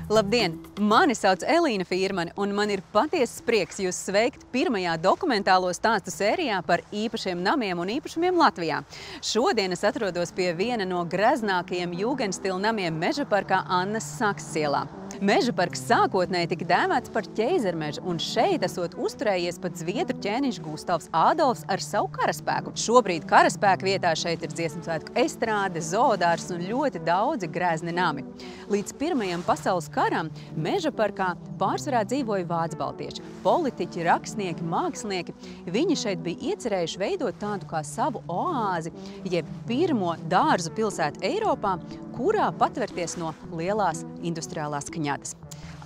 Labdien! Mani sauc Elīna Fīrmane, un man ir patiesas prieks jūs sveikt pirmajā dokumentālo stāstu sērijā par īpašiem namiem un īpašumiem Latvijā. Šodien es atrodos pie viena no greznākajiem jūgenstila namiem Mežaparkā Annas Saksas ielā. Mežaparks sākotnēji tika dēvēts par ķeizermežu, un šeit esot uzturējies pat zviedru ķēniņš Gustavs Ādolfs ar savu karaspēku. Šobrīd karaspēku vietā šeit ir dziesmu svētku estrāde, zoodārs un ļoti daudzi grezni nami. Līdz Pirmajam pasaules karam Mežaparkā pārsvarā dzīvoja vācbaltieši, politiķi, rakstnieki, mākslinieki. Viņi šeit bija iecerējuši veidot tādu kā savu oāzi, jeb pirmo dārzu pilsētu Eiropā, kurā patvērties no lielās industriālās kņadas.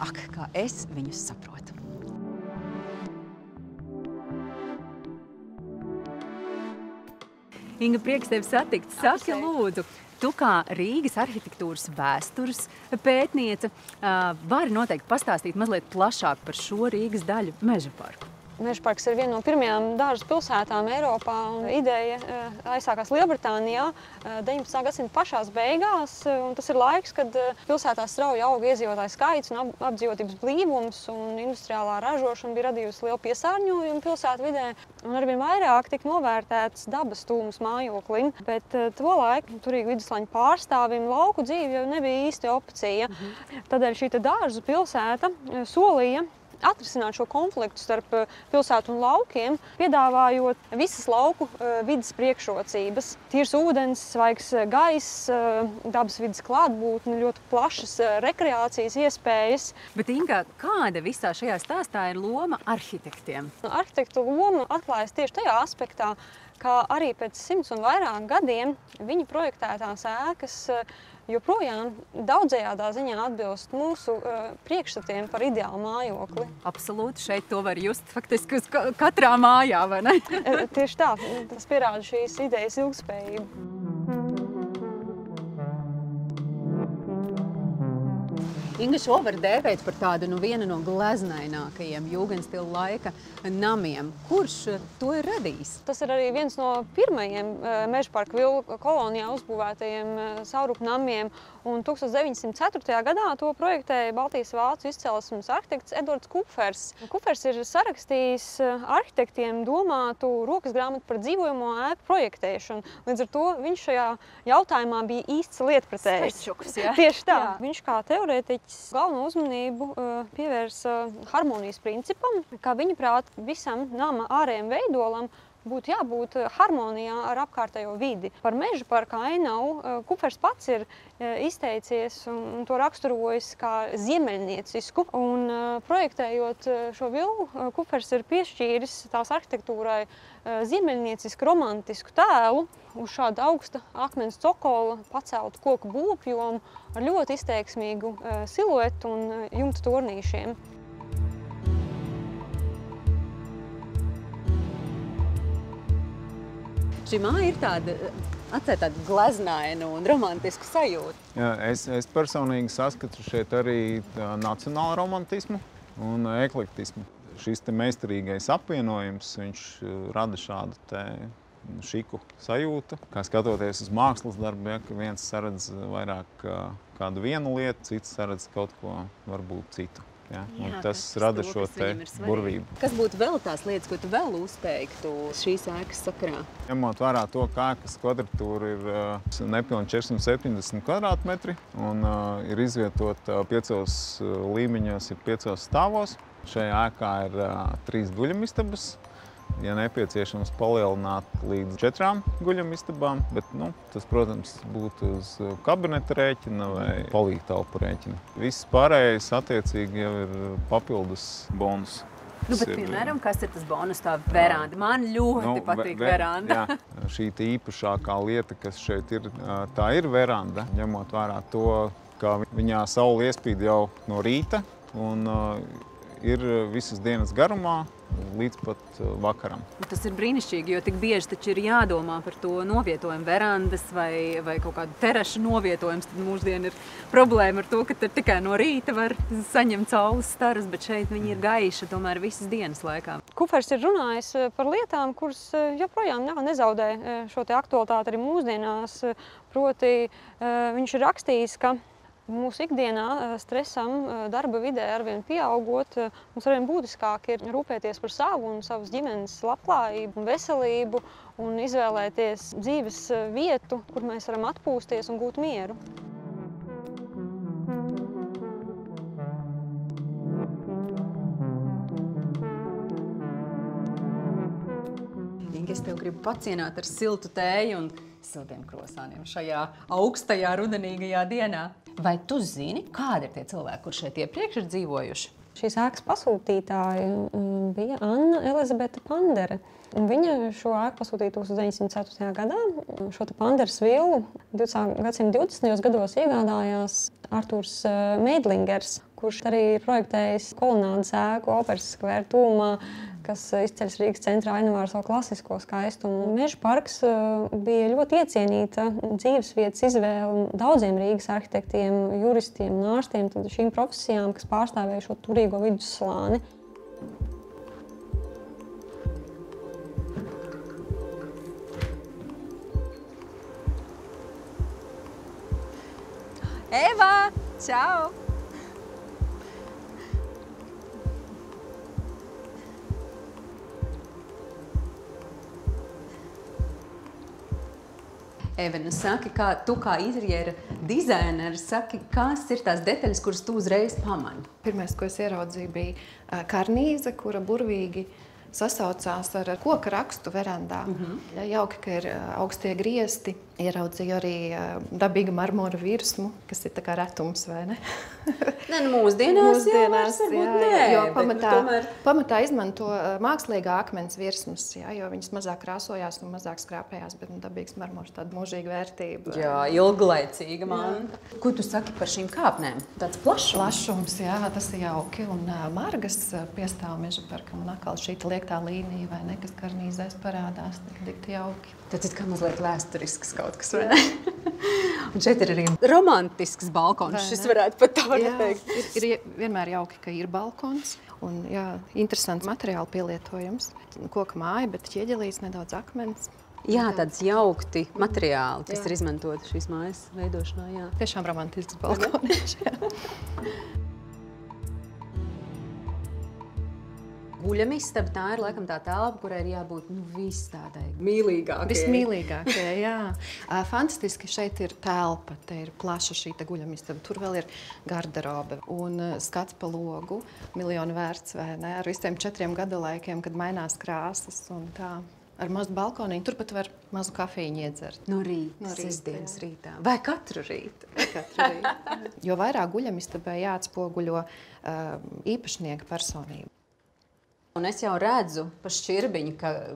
Ak, kā es viņus saprotu! Inga, prieks tevi satikt. Saki, lūdzu, tu kā Rīgas arhitektūras vēstures pētniece vari noteikti pastāstīt mazliet plašāk par šo Rīgas daļu Mežaparku. Mežaparks ir viena no pirmajām dārzu pilsētām Eiropā, un ideja aizsākās Lielbritānijā 19. gadsimta pašās beigās. Un tas ir laiks, kad pilsētā strauji auga iedzīvotāju skaits un apdzīvotības blīvums, un industriālā ražošana bija radījusi lielu piesārņojumu pilsētvidē. Un arvien vairāk tika novērtēts dabas tūmas mājoklim, bet tolaik turīgi viduslaņu pārstāvim lauku dzīve jau nebija īsti opcija. Tādēļ šī dārzu pilsēta solīja atrisināt šo konfliktu starp pilsētu un laukiem, piedāvājot visas lauku vides priekšrocības. Tīrs ūdens, svaigs gaiss, dabas vides klātbūtne, ļoti plašas rekreācijas iespējas. Bet, Inga, kāda visā šajā stāstā ir loma arhitektiem? Arhitektu loma atklājas tieši tajā aspektā, ka arī pēc 100 un vairāk gadiem viņa projektētās ēkas joprojām daudzējādā ziņā atbilst mūsu priekšstatiem par ideālu mājokli. Absolūti, šeit to var just faktiski uz katrā mājā, vai ne? Tieši tā, tas pierāda šīs idejas ilgspējību. Inga, šo var dēvēt par tādu vienu no gleznainākajiem jūgenstila laika namiem. Kurš to ir radījis? Tas ir arī viens no pirmajiem Mežaparka vilu kolonijā uzbūvētajiem saurupu namiem. Un 1904. gadā to projektēja Baltijas vācu izcelsmes arhitekts Edvards Kupfers. Kupfers ir sarakstījis arhitektiem domātu rokas grāmatu par dzīvojamo ēku projektēšanu. Līdz ar to viņš šajā jautājumā bija īsts lietpratējs. Svečuks, jā? Tieši tā. Jā. Viņš kā teorētiķis galveno uzmanību pievērsa harmonijas principam, kā viņa prāt visam nama ārējiem veidolam būtu jābūt harmonijā ar apkārtējo vidi. Par Mežaparka ainavu Kupfers pats ir izteicies un to raksturojis kā ziemeļniecisku. Un projektējot šo vilu, Kupfers ir piešķīris tās arhitektūrai ziemeļniecisku romantisku tēlu uz šāda augsta akmens cokola paceltu koku būvjomu ar ļoti izteiksmīgu siluetu un jumta tornīšiem. Šī māja ir atstāja tādu gleznainu un romantisku sajūtu. Jā, es personīgi saskatu šeit arī nacionālu romantismu un eklektismu. Šis meistarīgais apvienojums, viņš rada šādu šiku sajūtu. Kā skatoties uz mākslas darbu, ka viens saredz vairāk kādu vienu lietu, cits saredz kaut ko varbūt citu. Ja? Un tas rada šo burvību. Kas būtu vēl tās lietas, ko tu vēl uzteiktu šīs ēkas sakarā? Ņemot vērā to, ka ēkas kvadratūra ir nepilni 470 kvadrātmetri un ir izvietota 5 līmeņos, ir 5 stāvos. Šajā ēkā ir 3 guļamistabas. Ja nepieciešams palielināt līdz 4 guļamistabām, bet tas, protams, būtu uz kabineta rēķina vai palīgtelpu rēķina. Viss pārējais attiecīgi jau ir papildus bonus. Bet, piemēram, kas ir tas bonus, tā veranda? Man ļoti patīk veranda. Jā, šī īpašākā lieta, kas šeit ir, tā ir veranda, ņemot vērā to, ka viņā saule iespīd jau no rīta un ir visas dienas garumā līdz pat vakaram. Tas ir brīnišķīgi, jo tik bieži taču ir jādomā par to novietojumu verandas vai kaut kādu terašu novietojums. Tad mūsdien ir problēma ar to, ka tikai no rīta var saņemt saules staras, bet šeit viņi ir gaiši tomēr visas dienas laikā. Kupfers ir runājis par lietām, kuras joprojām nezaudē šo aktualitāti arī mūsdienās. Proti, viņš ir rakstījis, ka Mūsu ikdienā stresam darba vidē arvien pieaugot, mums arvien būtiskāk ir rūpēties par savu un savas ģimenes labklājību un veselību un izvēlēties dzīves vietu, kur mēs varam atpūsties un gūt mieru. Es tev gribu pacienāt ar siltu tēju un siltiem krosāniem šajā augstajā rudenīgajā dienā. Vai tu zini, kādi ir tie cilvēki, kur šeit iepriekš ir dzīvojuši? Šīs ēkas pasūtītāja bija Anna Elizabete Pandere. Viņa šo ēku pasūtīja 1904. gadā. Šo Panderes villu 20. gadsimta 20. gados iegādājās Artūrs Meidlingers, kurš arī ir projektējis kolonādes ēku Operas skvēra tūmā, kas izceļas Rīgas centrā ainavā ar savu klasisko skaistumu. Meža parks bija ļoti iecienīta dzīvesvietas izvēle daudziem Rīgas arhitektiem, juristiem un ārstiem, tad šīm profesijām, kas pārstāvēja šo turīgo vidusslāni. Eva! Čau! Eva, nu saki, tu kā interjera dizaineris, saki, kas ir tās detaļas, kuras tu uzreiz pamani? Pirmais, ko es ieraudzīju, bija karnīze, kura burvīgi sasaucās ar koka rakstu verandā. Jauki, ka ir augstie griesti. Ieraudzīju arī dabīgu marmora virsmu, kas ir tā kā retums, vai ne? Nē, nu mūsdienās varbūt nē. Jo pamatā izmanto mākslīgā akmens virsmas, jo viņas mazāk krāsojās un mazāk skrāpējās, bet dabīgs marmors tāda mūžīga vērtība. Jā, ilglaicīga manta. Ko tu saki par šīm kāpnēm? Tāds plašums? Plašums, jā, tas ir jauki. Un margas piestāv meža parkam un atkal šī liektā līnija, vai ne, kas karnīzēs parādās, tik jauki. Tad kā mazliet vēsturisks kaut kas, vai ne? Un šeit ir arī romantisks balkons, šis varētu pat tā teikt. Ir vienmēr jauki, ka ir balkons un jā, interesants materiāli pielietojums. Koka māja, bet ķieģelīs nedaudz akmens. Jā, tāds jaukti materiāli, kas ir izmantoti šīs mājas veidošanā, jā. Tiešām romantisks balkoniņš, jā. Guļamistaba, tā ir laikam tā telpa, kurai ir jābūt viss tādai mīlīgākai. Vismīlīgākai, jā. Fantastiski šeit ir telpa, te ir plaša šī guļamistaba. Tur vēl ir garderobe un skats pa logu, miljonu vērts, vai ne, ar visiem 4 gadalaikiem, kad mainās krāsas un tā. Ar mazu balkoniņu, turpat var mazu kafīņu iedzert. No rīta, sestdienas rītā. Vai katru rītu? Katru rītu. Jo vairāk guļamistabai jāatspoguļo īpašnieka personību. Un es jau redzu pa šķirbiņu,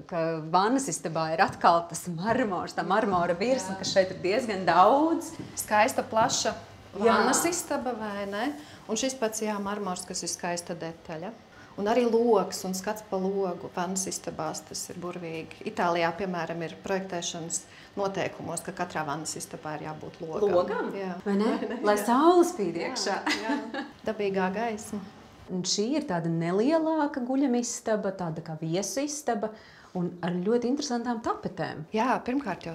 ka vannas istabā ir atkal tas marmors, tā marmora virsma, kas šeit ir diezgan daudz. Skaista, plaša vannas istaba, vai ne? Un šis pats, jā, marmors, kas ir skaista detaļa. Un arī logs un skats pa logu vannas istabās, tas ir burvīgi. Itālijā, piemēram, ir projektēšanas noteikumos, ka katrā vannas istabā ir jābūt logam. Logam? Jā. Vai ne? Lai saule spīd iekšā. Jā. Dabīgā gaisma. Un šī ir tāda nelielāka guļamistaba, tāda kā viesistaba un ar ļoti interesantām tapetēm. Jā, pirmkārt jau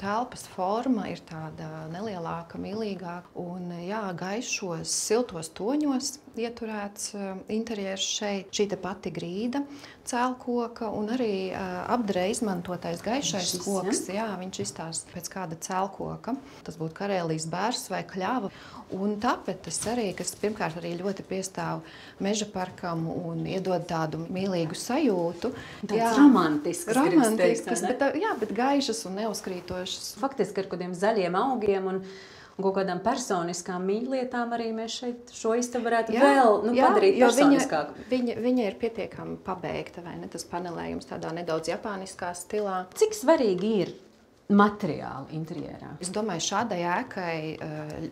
telpas forma ir tāda nelielāka, mīlīgāka un jā, gaišos, siltos toņos ieturēts interjers šeit. Šī te pati grīda cēlkoka un arī apdrē izmantotais gaišais koks. Jā, viņš izstāsta pēc kāda cēlkoka. Tas būtu karēlijas bērs vai kļava. Un tapetes arī, kas pirmkārt arī ļoti piestāv meža parkam un iedod tādu mīlīgu sajūtu. Tāds romantisks, bet gaišas un neuzkrītošas. Faktiski ar kādiem zaļiem augiem un kaut kādām personiskām mīļlietām arī mēs šeit šo istabu varētu vēl padarīt personiskāku. Viņa ir pietiekami pabeigta, vai ne? Tas panelējums tādā nedaudz japāniskā stilā. Cik svarīgi ir materiāli interjerā? Es domāju, šādai ēkai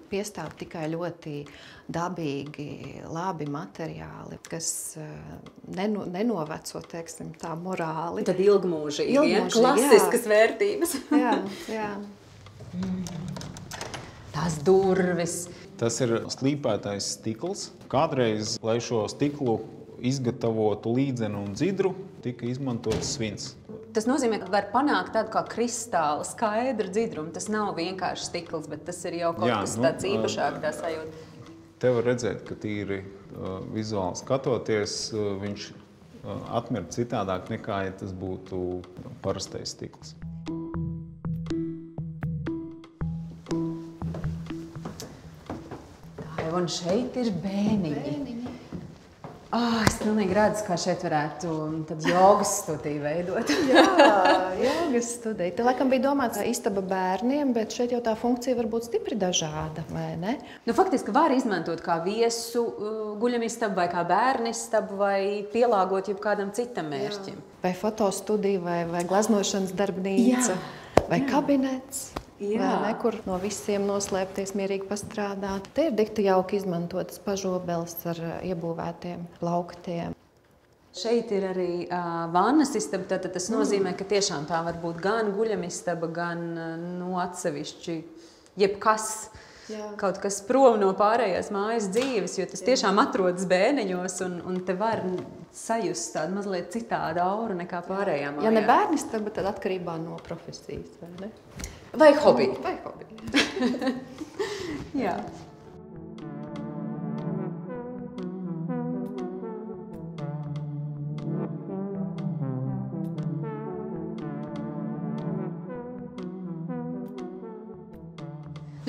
piestāv tikai ļoti dabīgi, labi materiāli, kas nenoveco, teiksim, tā morāli. Tad ilgmūžīgi, klasiskas vērtības. Jā. Tās durvis. Tas ir slīpētais stikls. Kādreiz, lai šo stiklu izgatavotu līdzenu un dzidru tika izmantots svins. Tas nozīmē, ka var panākt tādu kā kristāla skaidru dzidrumu. Tas nav vienkārši stikls, bet tas ir jau kaut kas tāds īpašāk tā sajūta. Te var redzēt, ka tīri vizuāli skatoties, viņš atmer citādāk nekā, ja tas būtu parastais stikls. Tā, un šeit ir bēniņi. Es pilnīgi redzu, kā šeit varētu jogas studiju veidot. Jā, jogas studija. Te laikam bija domāts istaba bērniem, bet šeit jau tā funkcija var būt stipri dažāda, vai ne? Faktiski var izmantot kā viesu guļamistabu vai kā bērnistabu vai pielāgot jebkādam citam mērķim. Vai fotostudija, vai gleznošanas darbnīca, vai kabinets. Ne, kur no visiem noslēpties, mierīgi pastrādāt. Te ir dikti jauki izmantotas pažobeles ar iebūvētiem plauktiem. Šeit ir arī vannas istaba, tad tas nozīmē, ka tiešām tā var būt gan guļamistaba, gan atsevišķi jebkas, kaut kas prom no pārējās mājas dzīves, jo tas tiešām atrodas bēniņos un te var sajust tādu mazliet citādu auru nekā pārējā mājā. Ja ne bērnistaba, tad atkarībā no profesijas, vai ne? Vai hobiju. Vai hobiju. Jā.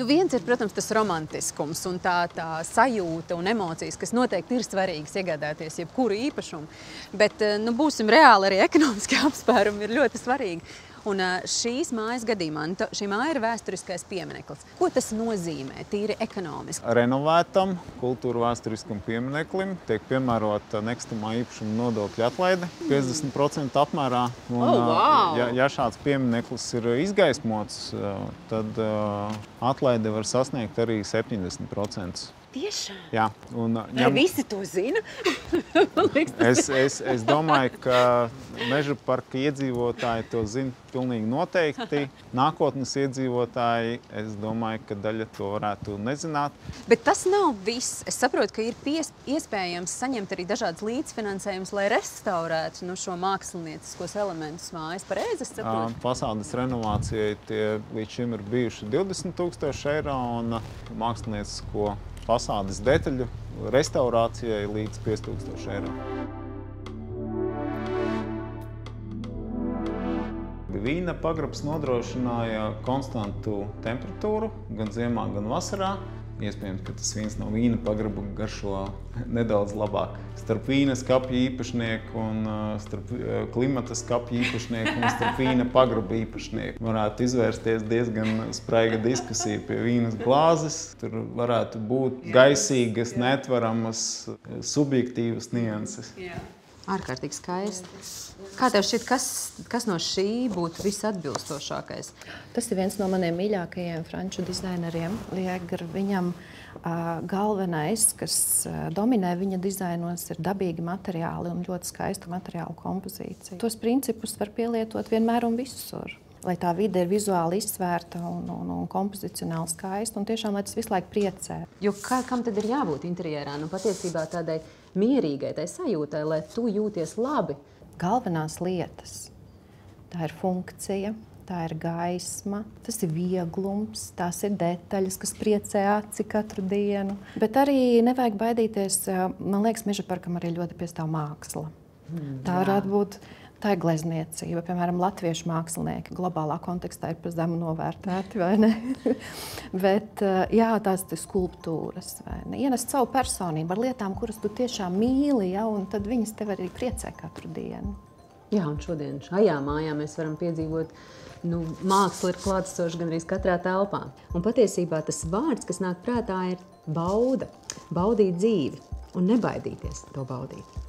Viens ir, protams, tas romantiskums un tā sajūta un emocijas, kas noteikti ir svarīgas iegādāties jebkuru īpašumu, bet būsim reāli, arī ekonomiski apspērumi ir ļoti svarīgi. Un šīs mājas gadījumā, šī māja ir vēsturiskais piemineklis. Ko tas nozīmē tīri ekonomiski? Renovētam kultūra vēsturiskam piemineklim tiek piemērota nekustamā īpašuma nodokļa atlaide 50% apmērā. Un, ja šāds piemineklis ir izgaismots, tad atlaide var sasniegt arī 70%. Tiešām? Jā. Vai visi to zina? Es domāju, ka meža parka iedzīvotāji to zina pilnīgi noteikti. Nākotnes iedzīvotāji, es domāju, ka daļa to varētu nezināt. Bet tas nav viss. Es saprotu, ka ir iespējams saņemt arī dažādas līdzfinansējumus, lai restaurētu šo mākslinieciskos elementus mājas. Pareizi es saprotu? Fasādes renovācijai tie līdz šim ir bijuši 20 000 eiro un māksliniecisko fasādes detaļu restaurācijai līdz 5000 eiro. Vīna pagrabs nodrošināja konstantu temperatūru gan ziemā, gan vasarā. Iespējams, ka tas vīns no vīna pagraba garšo nedaudz labāk. Starp vīna skapja īpašnieku un starp klimata skapja īpašnieku un starp vīna pagraba īpašnieku varētu izvērsties diezgan spraiga diskusija pie vīnas glāzes. Tur varētu būt gaisīgas, netvaramas, subjektīvas nianses. Ārkārtīgi skaisti. Kā tev šķiet, kas no šī būtu visatbilstošākais? Tas ir viens no maniem mīļākajiem franču dizaineriem. Liegr, viņam galvenais, kas dominē viņa dizainos, ir dabīgi materiāli un ļoti skaista materiālu kompozīcija. Tos principus var pielietot vienmēr un visur. Lai tā vide ir vizuāli izsvērta un kompozicionāli skaista, un tiešām, lai tas visu laiku priecē. Jo kam tad ir jābūt interjerā? Patiesībā tādai mierīgai, tai sajūtai, lai tu jūties labi. Galvenās lietas. Tā ir funkcija, tā ir gaisma, tas ir vieglums, tās ir detaļas, kas priecē aci katru dienu. Bet arī nevajag baidīties, man liekas, meža parkam arī ļoti piestāv māksla. Tā varētu būt. Tā ir glezniecība. Piemēram, latviešu mākslinieki globālā kontekstā ir par zemu novērtēti, vai ne? Bet jā, tās ir skulptūras, vai ne? Ienest savu personību ar lietām, kuras tu tiešām mīli, ja, un tad viņas tev arī priecē katru dienu. Jā, un šodien šajā mājā mēs varam piedzīvot, māksla ir klātesoša gandrīz katrā telpā. Un patiesībā tas vārds, kas nāk prātā, ir bauda. Baudīt dzīvi un nebaidīties to baudīt.